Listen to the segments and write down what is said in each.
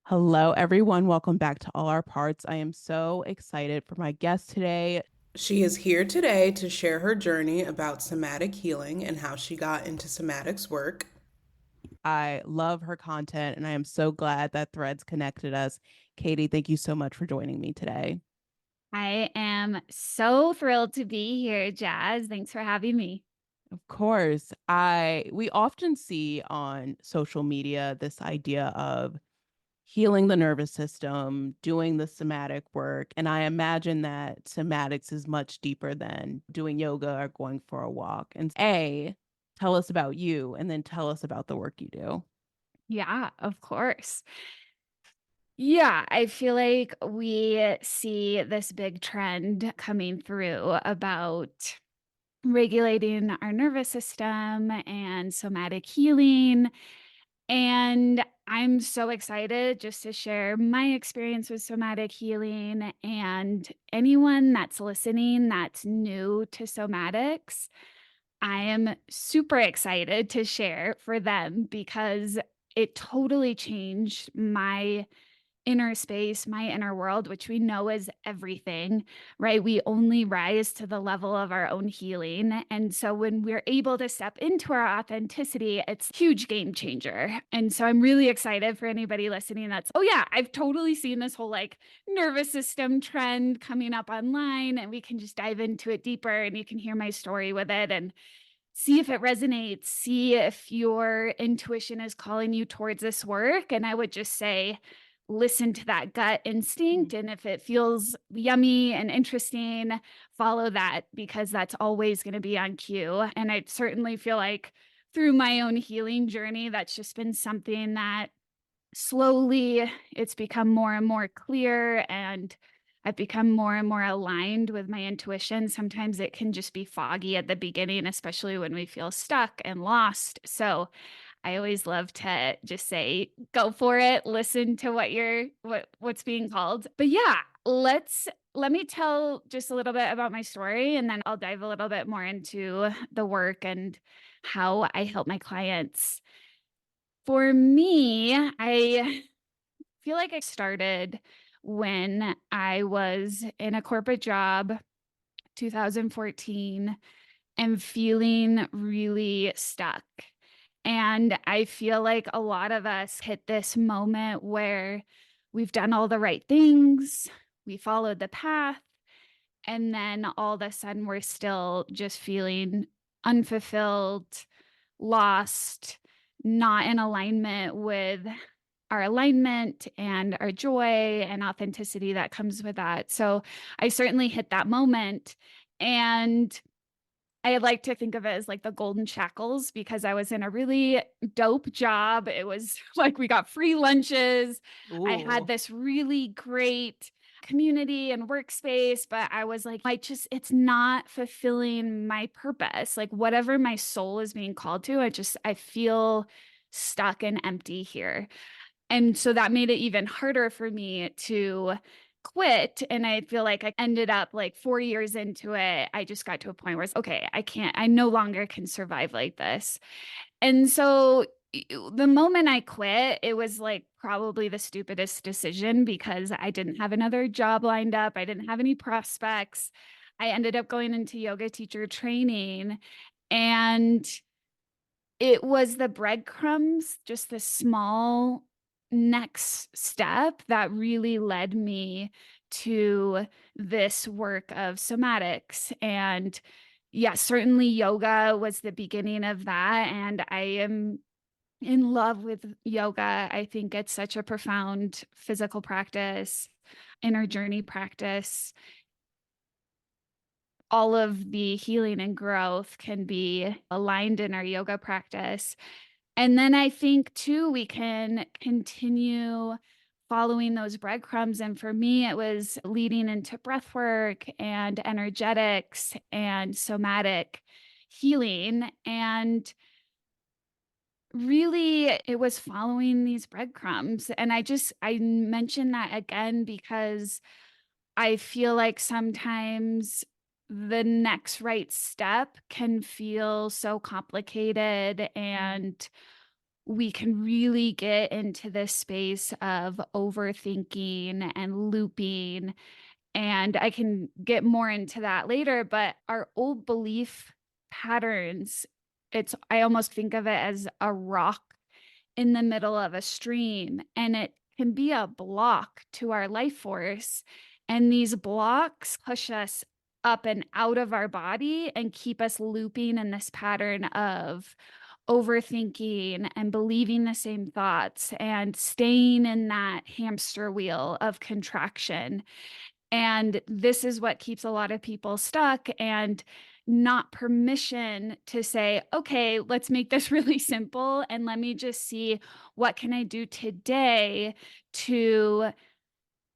Hello, everyone. Welcome back to All Our Parts. I am so excited for my guest today. She is here today to share her journey about somatic healing and how she got into somatics work. I love her content, and I am so glad that Threads connected us. Katie, thank you so much for joining me today. I am so thrilled to be here, Jazz. Thanks for having me. Of course, we often see on social media this idea of healing the nervous system, doing the somatic work, and I imagine that somatics is much deeper than doing yoga or going for a walk. And tell us about you, and then tell us about the work you do. Yeah, of course. Yeah, I feel like we see this big trend coming through about regulating our nervous system and somatic healing. And I'm so excited just to share my experience with somatic healing and anyone that's listening that's new to somatics. I am super excited to share for them because it totally changed my inner space, my inner world, which we know is everything, right? We only rise to the level of our own healing. And so when we're able to step into our authenticity, it's a huge game changer. And so I'm really excited for anybody listening that's, oh yeah, I've totally seen this whole like nervous system trend coming up online, and we can just dive into it deeper and you can hear my story with it and see if it resonates, see if your intuition is calling you towards this work. And I would just say, listen to that gut instinct. And if it feels yummy and interesting, follow that because that's always going to be on cue. And I certainly feel like through my own healing journey, that's just been something that slowly it's become more and more clear, and I've become more and more aligned with my intuition. Sometimes it can just be foggy at the beginning, especially when we feel stuck and lost. So I always love to just say, go for it, listen to what's being called. But yeah, let me tell just a little bit about my story, and then I'll dive a little bit more into the work and how I help my clients. For me, I feel like I started when I was in a corporate job, 2014, and feeling really stuck. And I feel like a lot of us hit this moment where we've done all the right things, we followed the path, and then all of a sudden we're still just feeling unfulfilled, lost, not in alignment with our alignment and our joy and authenticity that comes with that. So I certainly hit that moment. And I like to think of it as like the golden shackles because I was in a really dope job. It was like we got free lunches. I had Ooh. this really great community and workspace, but I was like, it's not fulfilling my purpose. Like, whatever my soul is being called to, I feel stuck and empty here. And so that made it even harder for me to quit. And I feel like I ended up like 4 years into it. I just got to a point where it's okay, I no longer can survive like this. And so the moment I quit, it was like probably the stupidest decision because I didn't have another job lined up. I didn't have any prospects. I ended up going into yoga teacher training, and it was the breadcrumbs, just the small next step that really led me to this work of somatics. And yeah, certainly yoga was the beginning of that. And I am in love with yoga. I think it's such a profound physical practice, inner journey practice. All of the healing and growth can be aligned in our yoga practice. And then I think too, we can continue following those breadcrumbs. And for me, it was leading into breath work and energetics and somatic healing. And really, it was following these breadcrumbs. And I mentioned that again because I feel like sometimes the next right step can feel so complicated and we can really get into this space of overthinking and looping. And I can get more into that later, but our old belief patterns, I almost think of it as a rock in the middle of a stream, and it can be a block to our life force. And these blocks push us up and out of our body and keep us looping in this pattern of overthinking and believing the same thoughts and staying in that hamster wheel of contraction. And this is what keeps a lot of people stuck, and not permission to say, okay, let's make this really simple. And let me just see, what can I do today to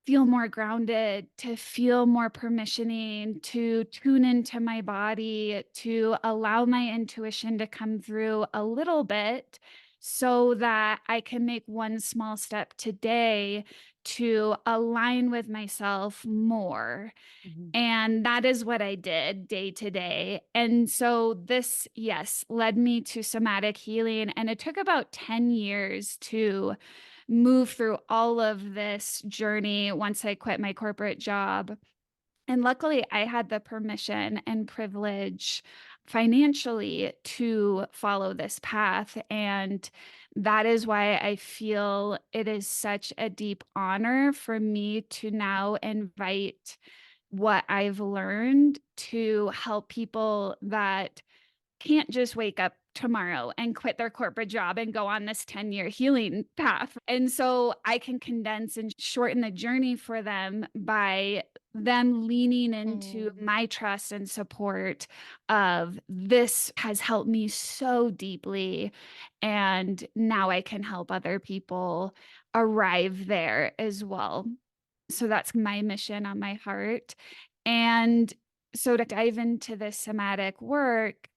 feel more grounded, to feel more permissioning, to tune into my body, to allow my intuition to come through a little bit so that I can make one small step today to align with myself more. Mhm. And that is what I did day to day. And so this, yes, led me to somatic healing. And it took about 10 years to move through all of this journey once I quit my corporate job. And luckily, I had the permission and privilege financially to follow this path. And that is why I feel it is such a deep honor for me to now invite what I've learned to help people that can't just wake up tomorrow and quit their corporate job and go on this 10-year healing path. And so I can condense and shorten the journey for them by them leaning into Mm. my trust and support of, this has helped me so deeply, and now I can help other people arrive there as well. So that's my mission on my heart. And so to dive into this somatic work,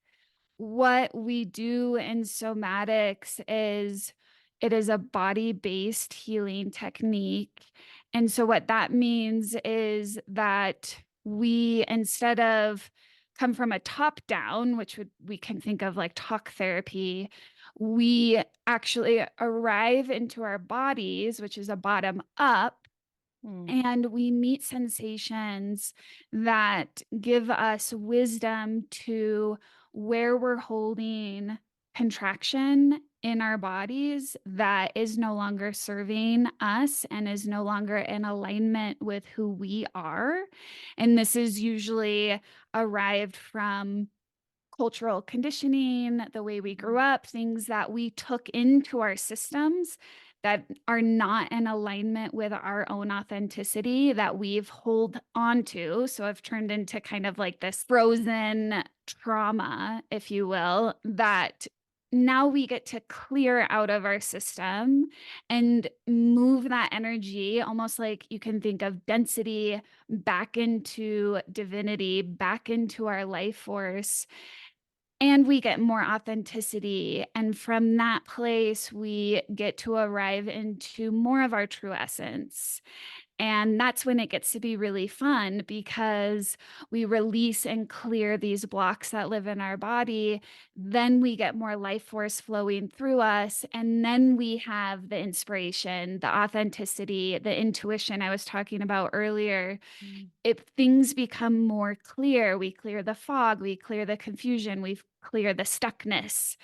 what we do in somatics is, it is a body-based healing technique. And so what that means is that we, instead of come from a top down, which we can think of like talk therapy, we actually arrive into our bodies, which is a bottom up, Mm. and we meet sensations that give us wisdom to where we're holding contraction in our bodies that is no longer serving us and is no longer in alignment with who we are. And this is usually arrived from cultural conditioning, the way we grew Mm. up, things that we took into our systems that are not in alignment with our own authenticity, that we've hold on to. So have turned into kind of like this frozen trauma, if you will, that now we get to clear out of our system and move that energy, almost like you can think of density, back into divinity, back into our life force, and we get more authenticity. And from that place, we get to arrive into more of our true essence. And that's when it gets to be really fun, because we release and clear these blocks that live in our body. Then we get more life force flowing through us. And then we have the inspiration, the authenticity, the intuition I was talking about earlier. Mm. If things become more clear, we clear the fog, we clear the confusion, we clear the stuckness.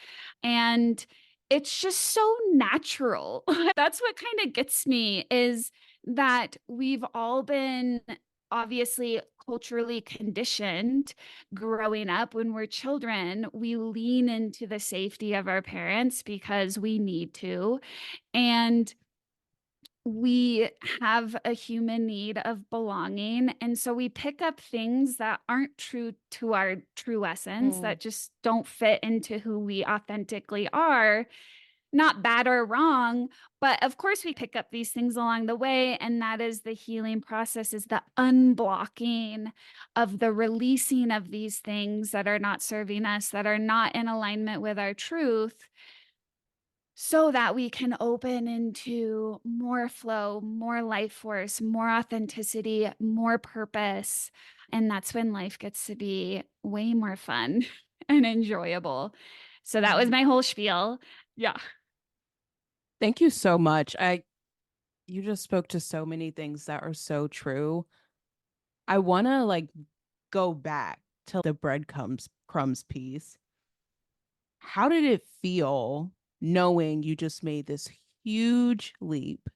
And it's just so natural. That's what kind of gets me, is that we've all been obviously culturally conditioned growing up. When we're children, we lean into the safety of our parents because we need to. And we have a human need of belonging. And so we pick up things that aren't true to our true essence, Mm. that just don't fit into who we authentically are. Not bad or wrong, but of course we pick up these things along the way. And that is the healing process, is the unblocking of the releasing of these things that are not serving us, that are not in alignment with our truth, so that we can open into more flow, more life force, more authenticity, more purpose. And that's when life gets to be way more fun and enjoyable. So that was Mm. my whole spiel. Yeah. Thank you so much. I You just spoke to so many things that are so true. I want to go back to the breadcrumbs crumbs piece. How did it feel knowing you just made this huge leap?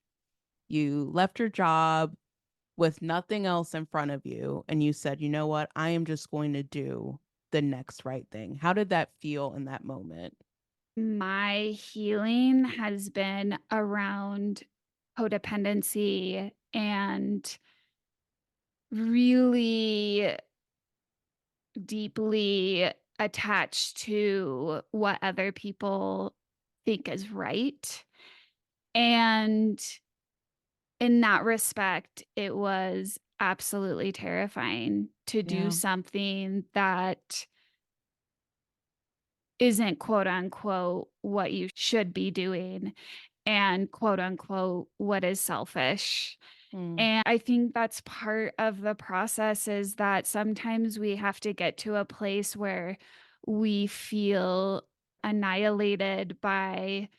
You left your job with nothing else in front of you and you said, "You know what? I am just going to do the next right thing." How did that feel in that moment? My healing has been around codependency and really deeply attached to what other people think is right. And in that respect, it was absolutely terrifying to do Yeah. something that isn't quote unquote what you should be doing and quote unquote what is selfish. Mm, And I think that's part of the process is that sometimes we have to get to a place where we feel annihilated by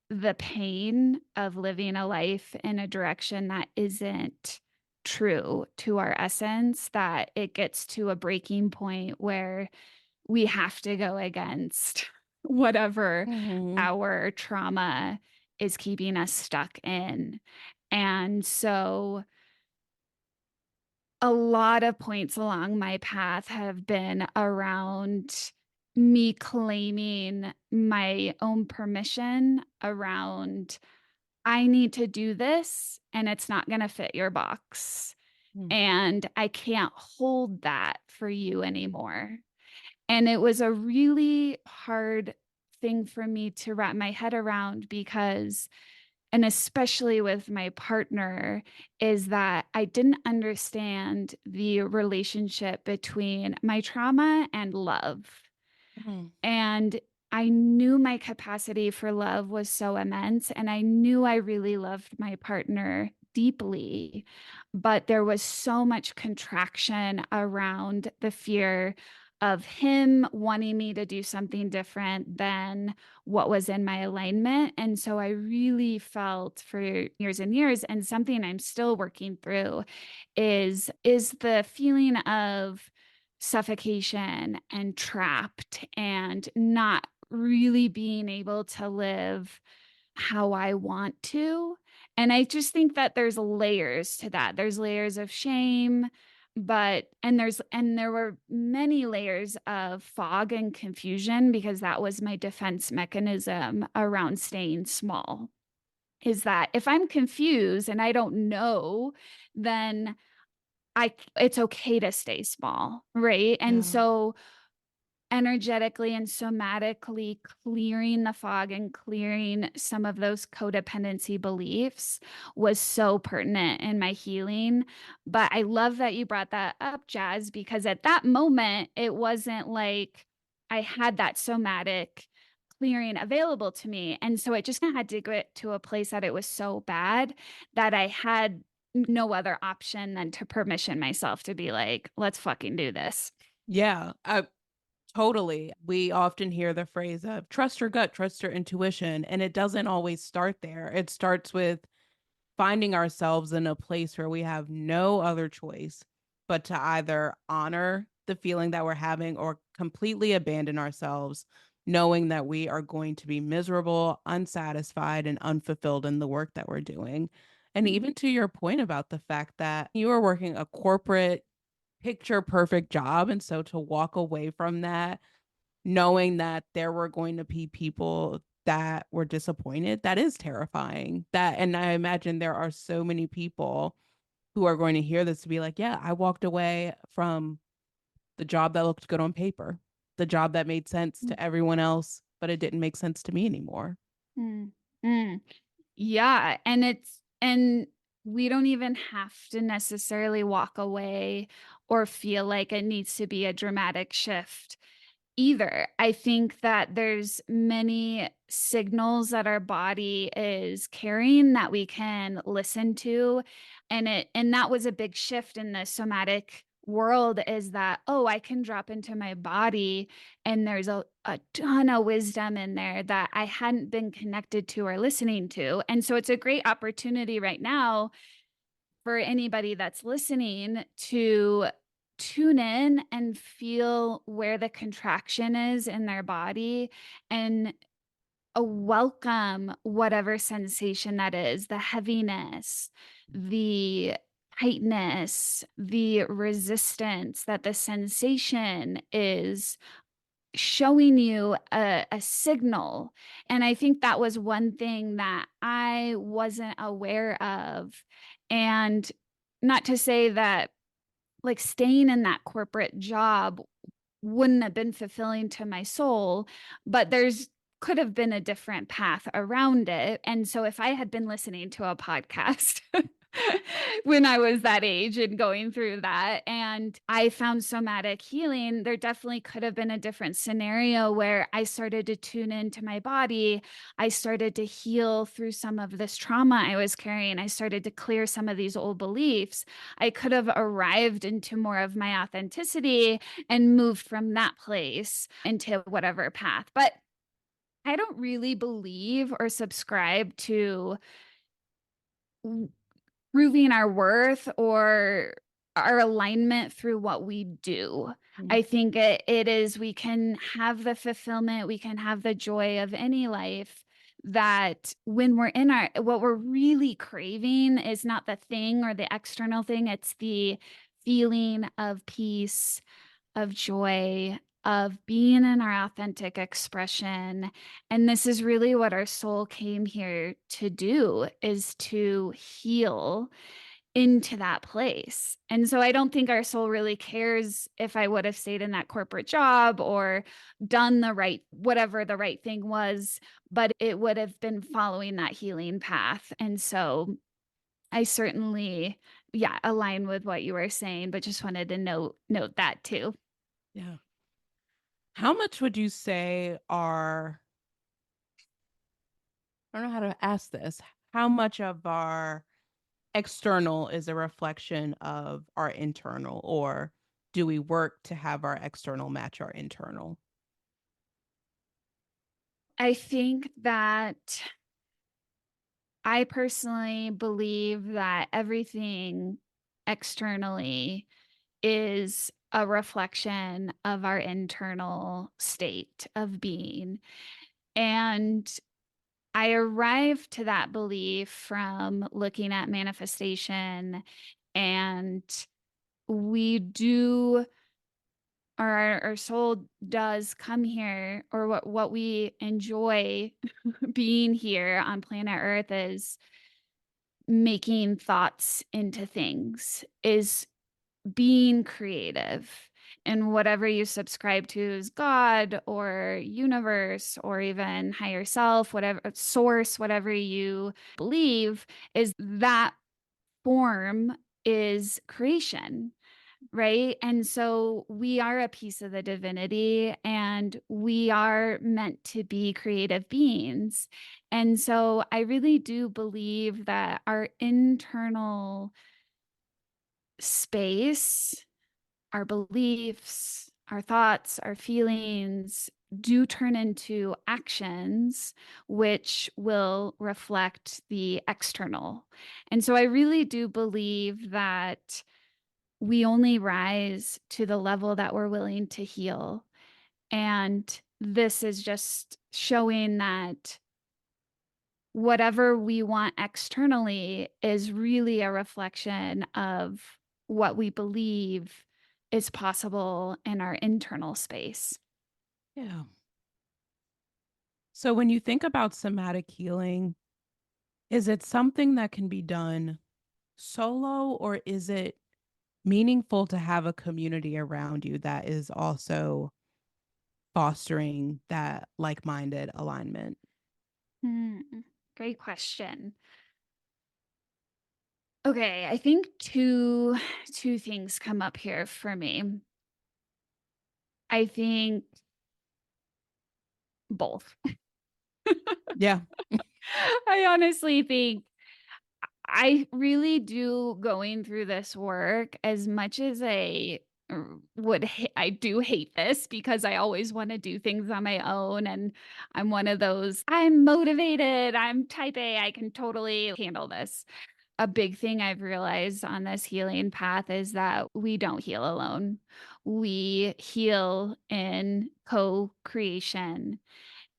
the pain of living a life in a direction that isn't true to our essence, that it gets to a breaking point where we have to go against whatever mhm, our trauma is keeping us stuck in. And so a lot of points along my path have been around me claiming my own permission around, I need to do this and it's not going to fit your box. mm, And I can't hold that for you anymore. And it was a really hard thing for me to wrap my head around because and especially with my partner, is that I didn't understand the relationship between my trauma and love. mhm, And I knew my capacity for love was so immense, and I knew I really loved my partner deeply. But there was so much contraction around the fear of him wanting me to do something different than what was in my alignment. And so I really felt for years and years, and something I'm still working through is the feeling of suffocation and trapped and not really being able to live how I want to. And I just think that there's layers to that. There's layers of shame, but and there were many layers of fog and confusion because that was my defense mechanism around staying small. Is that if I'm confused and I don't know, then it's okay to stay small, right? And yeah. so energetically and somatically clearing the fog and clearing some of those codependency beliefs was so pertinent in my healing. But I love that you brought that up, Jazz, because at that moment, it wasn't like I had that somatic clearing available to me. And so it just had to get to a place that it was so bad that I had no other option than to permission myself to be like, let's fucking do this. Yeah, totally. We often hear the phrase of trust your gut, trust your intuition, and it doesn't always start there. It starts with finding ourselves in a place where we have no other choice but to either honor the feeling that we're having or completely abandon ourselves, knowing that we are going to be miserable, unsatisfied, and unfulfilled in the work that we're doing. And Mm, even to your point about the fact that you are working a corporate picture perfect job. And so to walk away from that, knowing that there were going to be people that were disappointed, that is terrifying. That, and I imagine there are so many people who are going to hear this to be like, yeah, I walked away from the job that looked good on paper, the job that made sense mm, to everyone else, but it didn't make sense to me anymore. mm, mm. Yeah, and we don't even have to necessarily walk away or feel like it needs to be a dramatic shift either. I think that there's many signals that our body is carrying that we can listen to, and that was a big shift in the somatic world is that, oh, I can drop into my body and there's a ton of wisdom in there that I hadn't been connected to or listening to. And so it's a great opportunity right now for anybody that's listening to tune in and feel where the contraction is in their body and welcome whatever sensation that is, the heaviness, the tightness, the resistance that the sensation is showing you a signal. And I think that was one thing that I wasn't aware of. And not to say that like staying in that corporate job wouldn't have been fulfilling to my soul, but there's could have been a different path around it. And so if I had been listening to a podcast when I was that age and going through that, and I found somatic healing, there definitely could have been a different scenario where I started to tune into my body. I started to heal through some of this trauma I was carrying. I started to clear some of these old beliefs. I could have arrived into more of my authenticity and moved from that place into whatever path. But I don't really believe or subscribe to proving our worth or our alignment through what we do. I Mhm. think it is, we can have the fulfillment, we can have the joy of any life that when we're in our, what we're really craving is not the thing or the external thing, it's the feeling of peace, of joy, of being in our authentic expression. And this is really what our soul came here to do, is to heal into that place. And so I don't think our soul really cares if I would have stayed in that corporate job or done the right, whatever the right thing was, but it would have been following that healing path. And so I certainly, yeah, align with what you were saying, but just wanted to note that too. Yeah. How much would you say are, I don't know how to ask this, how much of our external is a reflection of our internal, or do we work to have our external match our internal? I think that I personally believe that everything externally is a reflection of our internal state of being. And I arrived to that belief from looking at manifestation, and we do, or our soul does come here, or what we enjoy being here on planet Earth is making thoughts into things, is being creative. And whatever you subscribe to is God or universe or even higher self, whatever source, whatever you believe, is that form is creation. Right. And so we are a piece of the divinity and we are meant to be creative beings. And so I really do believe that our internal space, our beliefs, our thoughts, our feelings do turn into actions, which will reflect the external. And so I really do believe that we only rise to the level that we're willing to heal. And this is just showing that whatever we want externally is really a reflection of what we believe is possible in our internal space. Yeah. So when you think about somatic healing, is it something that can be done solo, or is it meaningful to have a community around you that is also fostering that like-minded alignment? Hmm, great question. Okay, I think two things come up here for me. I think both. Yeah. I honestly think I really do going through this work as much as I do hate this because I always wanna do things on my own, and I'm one of those, "I'm motivated, I'm type A, I can totally handle this." A big thing I've realized on this healing path is that we don't heal alone. We heal in co-creation,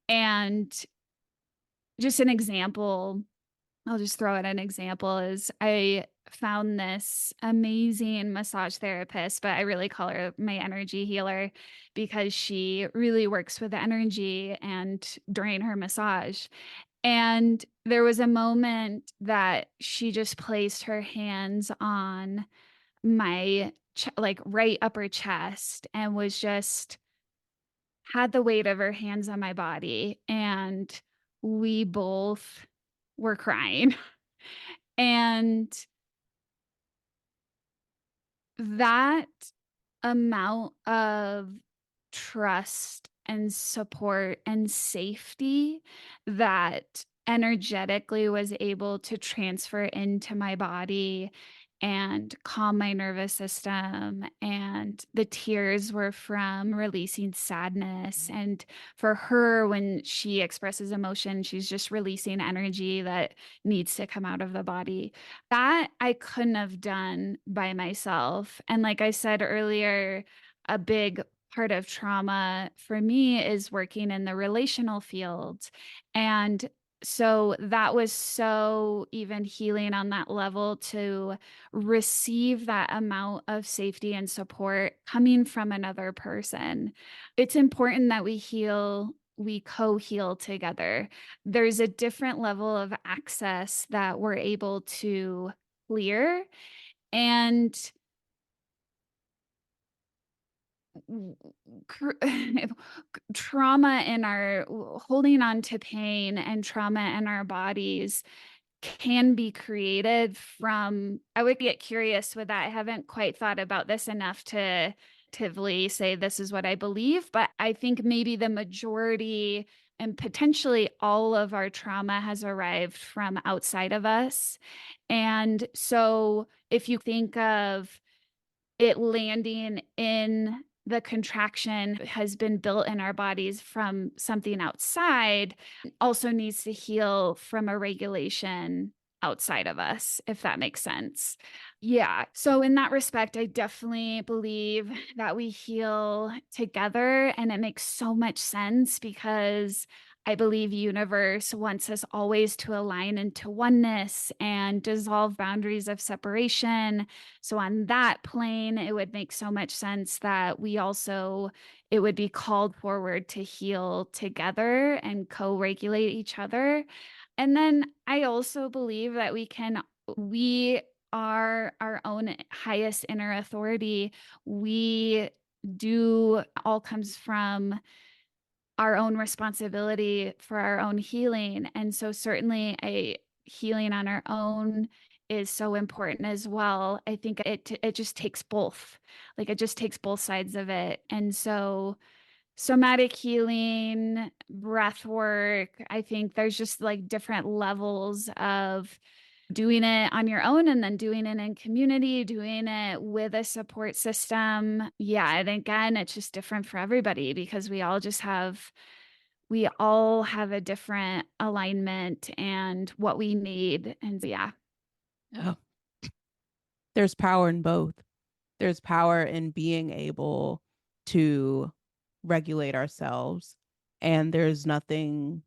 and just an example, I'll just throw out an example is I found this amazing massage therapist, but I really call her my energy healer because she really works with the energy and during her massage. And there was a moment that she just placed her hands on my like right upper chest and was just had the weight of her hands on my body, and we both were crying. And that amount of trust and support and safety that energetically was able to transfer into my body and calm my nervous system. And the tears were from releasing sadness. And for her, when she expresses emotion, she's just releasing energy that needs to come out of the body. That I couldn't have done by myself. And like I said earlier, a big part of trauma for me is working in the relational field. And so that was so even healing on that level to receive that amount of safety and support coming from another person. It's important that we co-heal together. There's a different level of access that we're able to clear, and cr- trauma in our holding on to pain and trauma in our bodies can be created from. I would get curious with that. I haven't quite thought about this enough to actively say this is what I believe, but I think maybe the majority and potentially all of our trauma has arrived from outside of us. And so if you think of it landing in the contraction has been built in our bodies from something outside, also needs to heal from a regulation outside of us, if that makes sense. Yeah. So, in that respect, I definitely believe that we heal together. And it makes so much sense because I believe universe wants us always to align into oneness and dissolve boundaries of separation. So on that plane, it would make so much sense that it would be called forward to heal together and co-regulate each other. And then I also believe that we are our own highest inner authority. We do all comes from our own responsibility for our own healing. And so certainly a healing on our own is so important as well. I think it just takes both. Like it just takes both sides of it. And so somatic healing, breath work, I think there's just like different levels of doing it on your own and then doing it in community, doing it with a support system. Yeah, and again, it's just different for everybody because we all have a different alignment and what we need. And yeah. Oh, there's power in both. There's power in being able to regulate ourselves. And there's nothing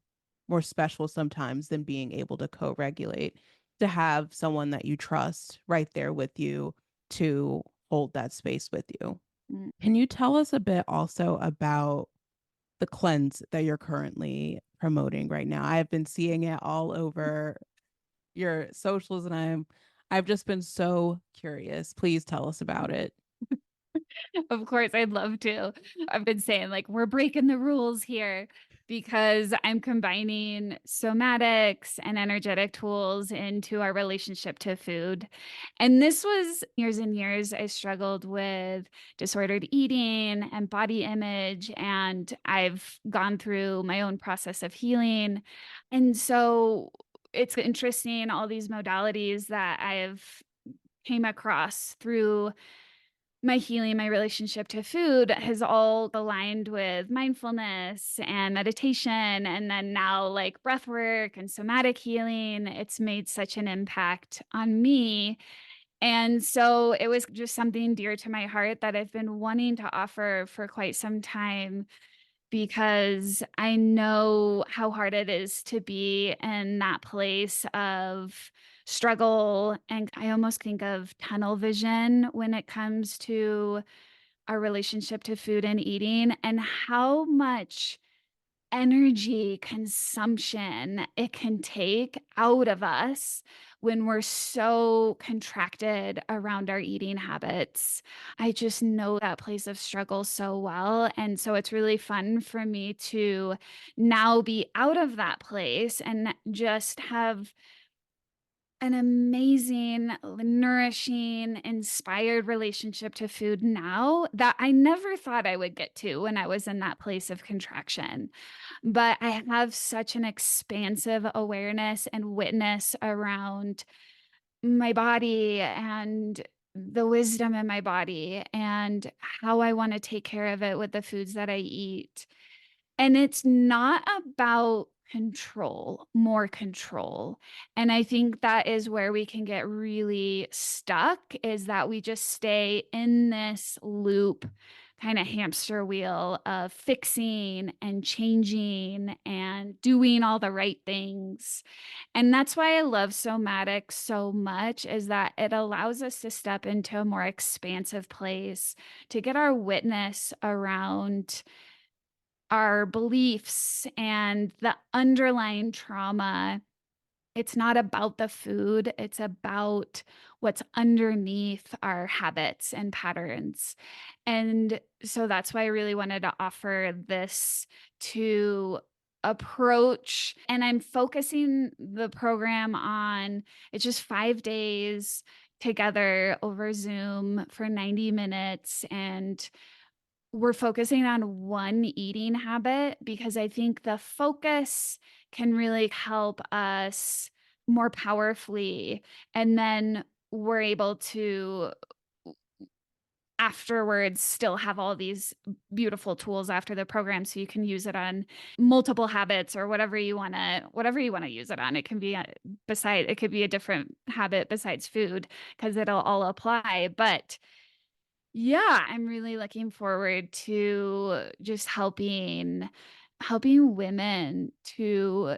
more special sometimes than being able to co regulate, to have someone that you trust right there with you to hold that space with you. Mm. Can you tell us a bit also about the cleanse that you're currently promoting right now? I've been seeing it all over your socials and I've just been so curious. Please tell us about it. Of course, I'd love to. I've been saying, like, we're breaking the rules here because I'm combining somatics and energetic tools into our relationship to food. And this was years and years I struggled with disordered eating and body image, and I've gone through my own process of healing. And so it's interesting, all these modalities that I've came across through my healing, my relationship to food has all aligned with mindfulness and meditation. And then now, like breath work and somatic healing, it's made such an impact on me. And so it was just something dear to my heart that I've been wanting to offer for quite some time, because I know how hard it is to be in that place of struggle. And I almost think of tunnel vision when it comes to our relationship to food and eating, and how much energy consumption it can take out of us when we're so contracted around our eating habits. I just know that place of struggle so well. And so it's really fun for me to now be out of that place and just have an amazing, nourishing, inspired relationship to food now that I never thought I would get to when I was in that place of contraction. But I have such an expansive awareness and witness around my body and the wisdom in my body and how I want to take care of it with the foods that I eat. And it's not about control, more control. And I think that is where we can get really stuck, is that we just stay in this loop, kind of hamster wheel of fixing and changing and doing all the right things. And that's why I love Somatic so much, is that it allows us to step into a more expansive place, to get our witness around our beliefs and the underlying trauma. It's not about the food, it's about what's underneath our habits and patterns. And so that's why I really wanted to offer this to approach. And I'm focusing the program on, it's just 5 days together over Zoom for 90 minutes. And we're focusing on one eating habit, because I think the focus can really help us more powerfully. And then we're able to afterwards still have all these beautiful tools after the program, so you can use it on multiple habits or whatever you want to use it on. It can be it could be a different habit besides food, because it'll all apply. But yeah, I'm really looking forward to just helping women to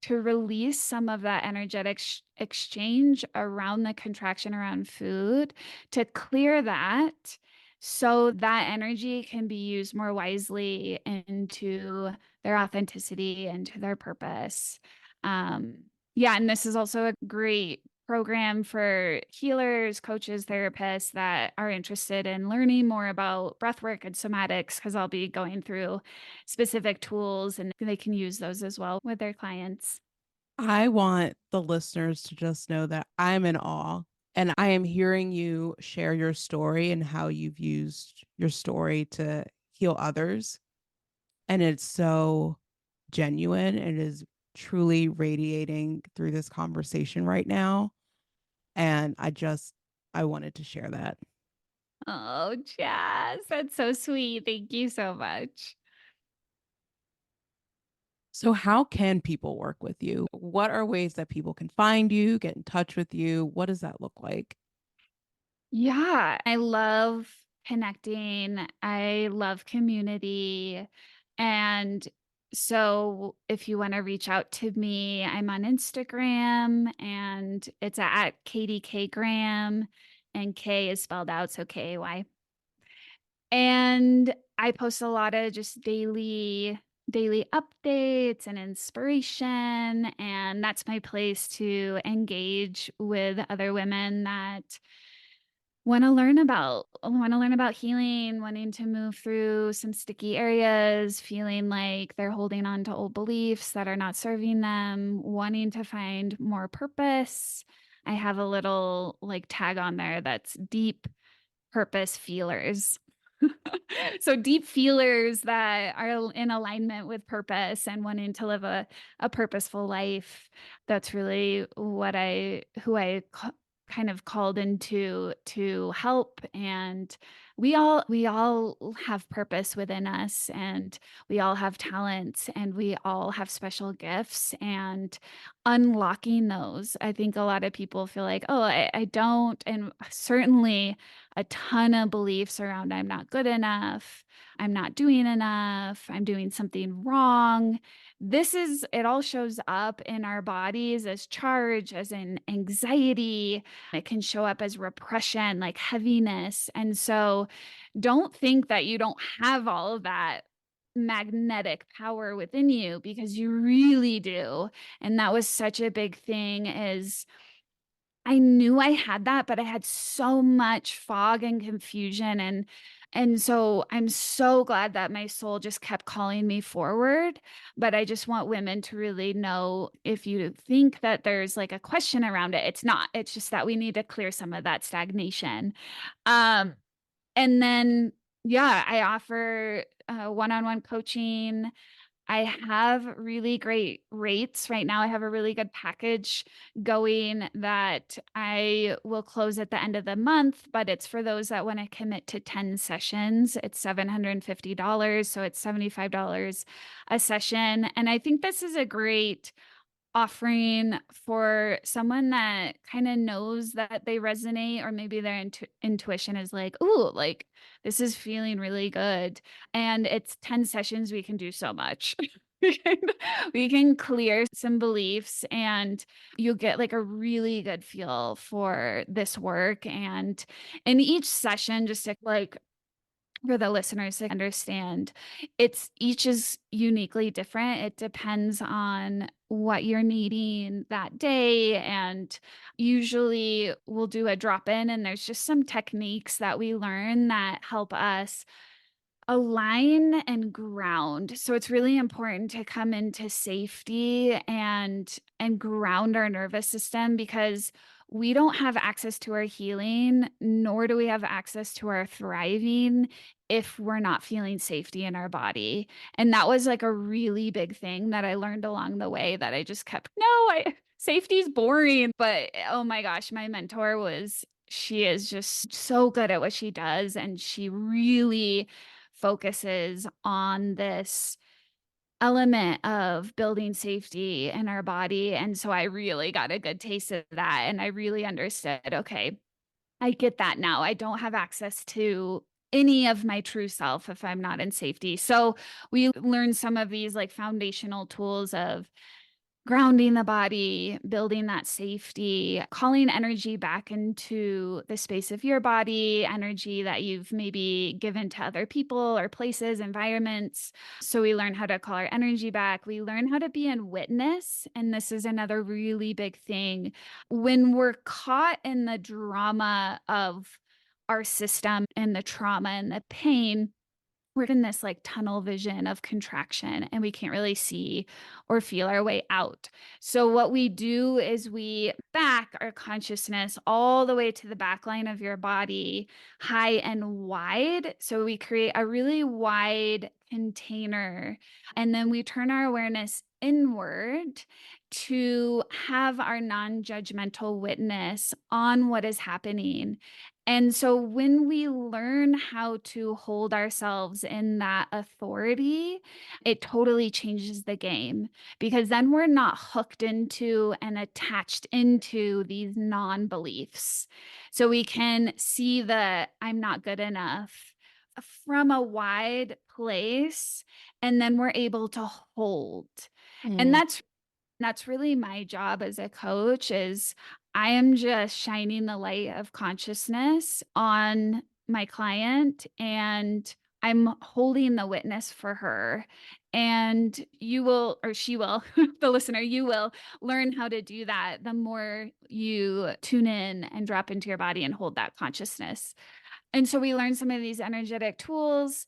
release some of that energetic exchange around the contraction around food, to clear that, so that energy can be used more wisely into their authenticity and to their purpose. Yeah, and this is also a great program for healers, coaches, therapists that are interested in learning more about breathwork and somatics, because I'll be going through specific tools and they can use those as well with their clients. I want the listeners to just know that I'm in awe, and I am hearing you share your story and how you've used your story to heal others. And it's so genuine. It is truly radiating through this conversation right now. And I wanted to share that. Oh, Jazz, that's so sweet. Thank you so much. So, how can people work with you? What are ways that people can find you, get in touch with you? What does that look like? Yeah, I love connecting. I love community. And so if you want to reach out to me, I'm on Instagram and it's at Katie K Graham, and K is spelled out, so Kay. And I post a lot of just daily updates and inspiration, and that's my place to engage with other women that want to learn about healing, wanting to move through some sticky areas, feeling like they're holding on to old beliefs that are not serving them, wanting to find more purpose. I have a little like tag on there that's deep purpose feelers. So deep feelers that are in alignment with purpose and wanting to live a purposeful life. That's really what kind of called into to help. And we all have purpose within us, and we all have talents, and we all have special gifts, and unlocking those. I think a lot of people feel like, oh, I don't. And certainly a ton of beliefs around I'm not good enough, I'm not doing enough, I'm doing something wrong. It all shows up in our bodies as charge, as in anxiety. It can show up as repression, like heaviness. And so don't think that you don't have all of that magnetic power within you, because you really do. And that was such a big thing, is I knew I had that, but I had so much fog and confusion, and so I'm so glad that my soul just kept calling me forward. But I just want women to really know, if you think that there's like a question around it, it's not. It's just that we need to clear some of that stagnation. Um and then yeah, I offer one-on-one coaching. I have really great rates right now. I have a really good package going that I will close at the end of the month, but it's for those that want to commit to 10 sessions. It's $750, so it's $75 a session. And I think this is a great offering for someone that kind of knows that they resonate, or maybe their intuition is like, "Ooh, like this is feeling really good." And it's 10 sessions, we can do so much. We can we can clear some beliefs, and you'll get like a really good feel for this work. And in each session, just to like for the listeners to understand, each is uniquely different. It depends on what you're needing that day. And usually we'll do a drop in, and there's just some techniques that we learn that help us align and ground. So it's really important to come into safety and ground our nervous system, because we don't have access to our healing, nor do we have access to our thriving, if we're not feeling safety in our body. And that was like a really big thing that I learned along the way, that I just kept, no, safety's boring. But oh my gosh, my mentor she is just so good at what she does, and she really focuses on this element of building safety in our body. And so I really got a good taste of that. And I really understood, okay, I get that now. I don't have access to any of my true self if I'm not in safety. So we learned some of these like foundational tools of grounding the body, building that safety, calling energy back into the space of your body, energy that you've maybe given to other people or places, environments. So we learn how to call our energy back. We learn how to be in witness. And this is another really big thing. When we're caught in the drama of our system and the trauma and the pain, we're in this like tunnel vision of contraction, and we can't really see or feel our way out. So what we do is we back our consciousness all the way to the back line of your body, high and wide. So we create a really wide container, and then we turn our awareness inward to have our non-judgmental witness on what is happening. And so when we learn how to hold ourselves in that authority, it totally changes the game, because then we're not hooked into and attached into these non beliefs. So we can see the I'm not good enough from a wide place, and then we're able to hold. And Mm, that's really my job as a coach, is I am just shining the light of consciousness on my client, and I'm holding the witness for her. And you will, or she will, the listener, you will learn how to do that the more you tune in and drop into your body and hold that consciousness. And so we learn some of these energetic tools,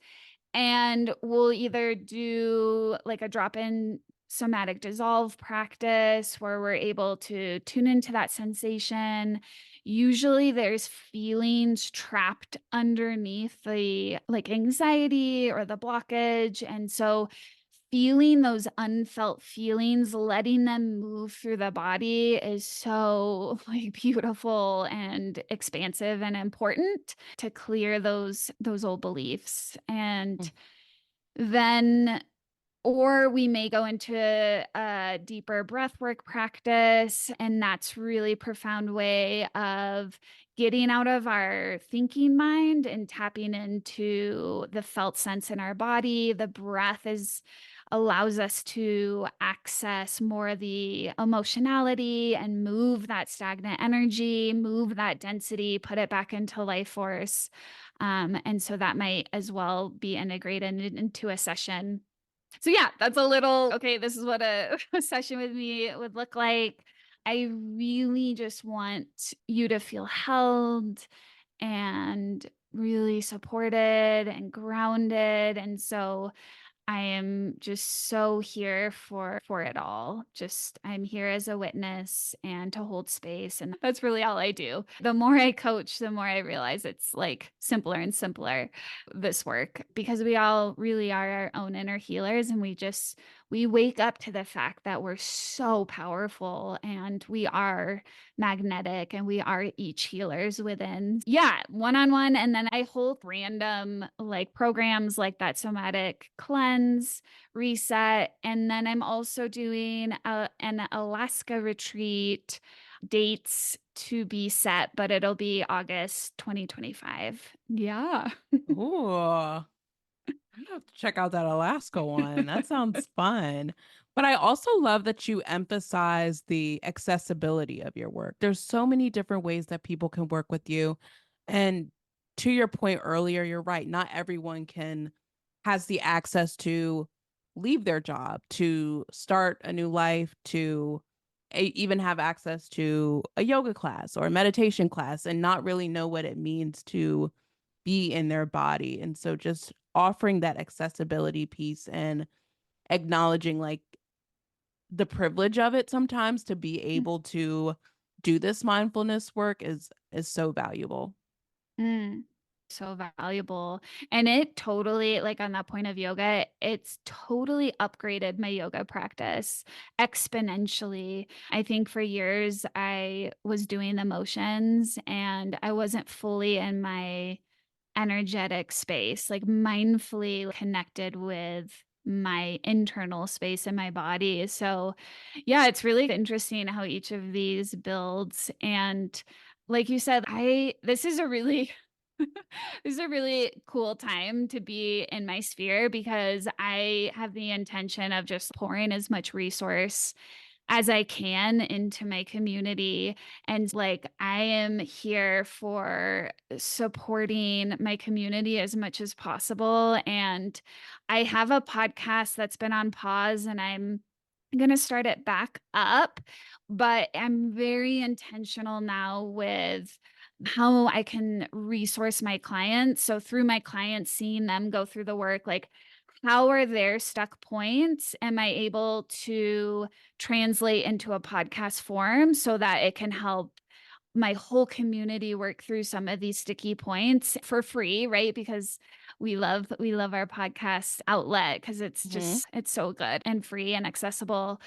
and we'll either do like a drop in somatic dissolve practice where we're able to tune into that sensation. usually there's feelings trapped underneath the like anxiety or the blockage. And so feeling those unfelt feelings, letting them move through the body is so like beautiful and expansive and important to clear those old beliefs. And then or we may go into a deeper breathwork practice, and that's really profound way of getting out of our thinking mind and tapping into the felt sense in our body. The breath is allows us to access more of the emotionality and move that stagnant energy, move that density, put it back into life force. And so that might as well be integrated into a session. So yeah, that's a little okay, this is what a session with me would look like. I really just want you to feel held and really supported and grounded. And so I am just so here for it all. Just I'm here as a witness and to hold space, and that's really all I do. The more I coach, the more I realize it's like simpler and simpler, this work, because we all really are our own inner healers, and we wake up to the fact that we're so powerful and we are magnetic and we are each healers within. Yeah, one-on-one. And then I hold random like programs like that somatic cleanse, reset. And then I'm also doing an Alaska retreat, dates to be set, but it'll be August 2025. Yeah. Ooh. I'm gonna have to check out that Alaska one. That sounds fun. But I also love that you emphasize the accessibility of your work. There's so many different ways that people can work with you. And to your point earlier, you're right. Not everyone can has the access to leave their job, to start a new life, to even have access to a yoga class or a meditation class and not really know what it means to be in their body. And so just offering that accessibility piece and acknowledging like the privilege of it sometimes to be able to do this mindfulness work is so valuable. Mm. So valuable. And it totally, like on that point of yoga, it's totally upgraded my yoga practice exponentially. I think for years I was doing the motions and I wasn't fully in my energetic space, like mindfully connected with my internal space in my body. So, yeah, it's really interesting how each of these builds. And like you said, I this is a really this is a really cool time to be in my sphere because I have the intention of just pouring as much resource as I can into my community. And like, I am here for supporting my community as much as possible. And I have a podcast that's been on pause and I'm going to start it back up, but I'm very intentional now with how I can resource my clients. So through my clients, seeing them go through the work, like how are their stuck points? Am I able to translate into a podcast form so that it can help my whole community work through some of these sticky points for free, right? Because we love our podcast outlet because it's Mhm. just it's so good and free and accessible.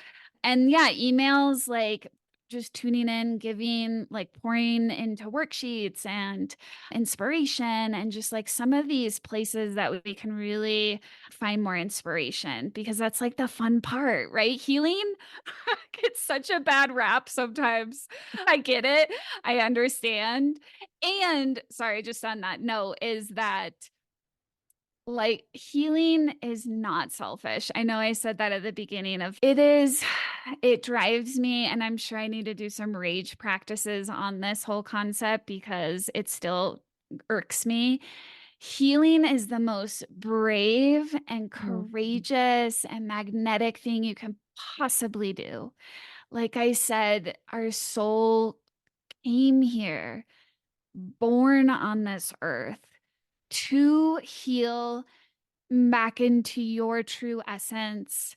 And yeah, emails like just tuning in, giving, like pouring into worksheets and inspiration, and just like some of these places that we can really find more inspiration because that's like the fun part, right? Healing gets such a bad rap sometimes. I get it. I understand. And sorry, just on that note, is that like healing is not selfish. I know I said that at the beginning of it is, it drives me, and I'm sure I need to do some rage practices on this whole concept because it still irks me. Healing is the most brave and Mhm. courageous and magnetic thing you can possibly do. Like I said, our soul came here, born on this earth to heal back into your true essence.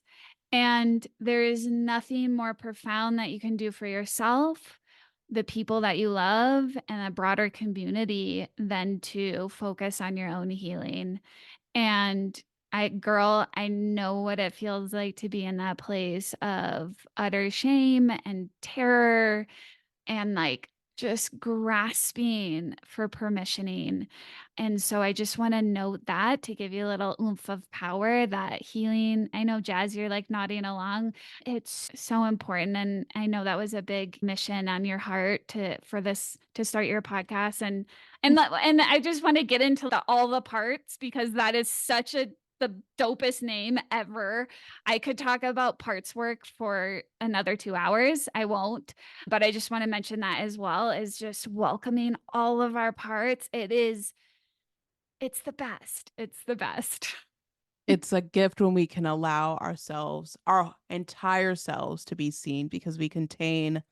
And there is nothing more profound that you can do for yourself, the people that you love and a broader community than to focus on your own healing. And I know what it feels like to be in that place of utter shame and terror and like just grasping for permissioning. And so I just want to note that to give you a little oomph of power that healing. I know, Jazz, you're like nodding along. It's so important. And I know that was a big mission on your heart for this to start your podcast. And I just want to get into all the parts because that is such a the dopest name ever. I could talk about parts work for another 2 hours. I won't, but I just want to mention that as well is just welcoming all of our parts. It's the best. It's the best. It's a gift when we can allow ourselves, our entire selves, to be seen because we contain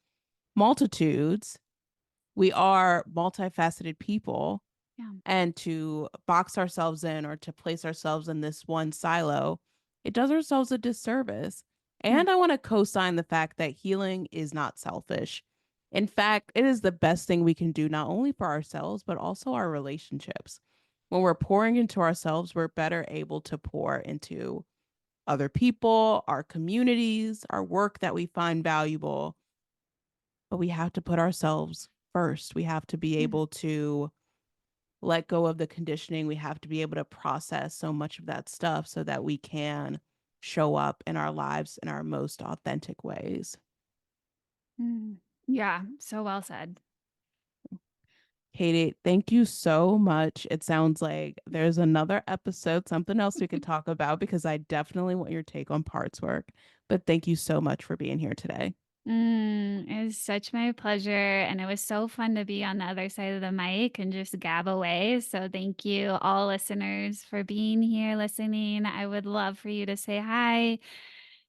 multitudes. We are multifaceted people, Yeah. and to box ourselves in or to place ourselves in this one silo, it does ourselves a disservice. Mm, And I want to co-sign the fact that healing is not selfish. In fact, it is the best thing we can do, not only for ourselves, but also our relationships. When we're pouring into ourselves, we're better able to pour into other people, our communities, our work that we find valuable. But we have to put ourselves first. We have to be yeah. able to let go of the conditioning. We have to be able to process so much of that stuff so that we can show up in our lives in our most authentic ways. Mm. Yeah. So well said. Katie, thank you so much. It sounds like there's another episode, something else we could talk about because I definitely want your take on parts work. But thank you so much for being here today. It was such my pleasure. And it was so fun to be on the other side of the mic and just gab away. So thank you, all listeners, for being here listening. I would love for you to say hi.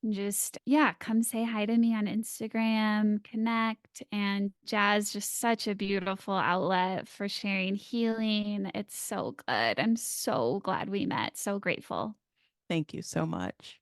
Just, yeah, come say hi to me on Instagram, connect. And Jazz, just such a beautiful outlet for sharing healing. It's so good. I'm so glad we met. So grateful. Thank you so much.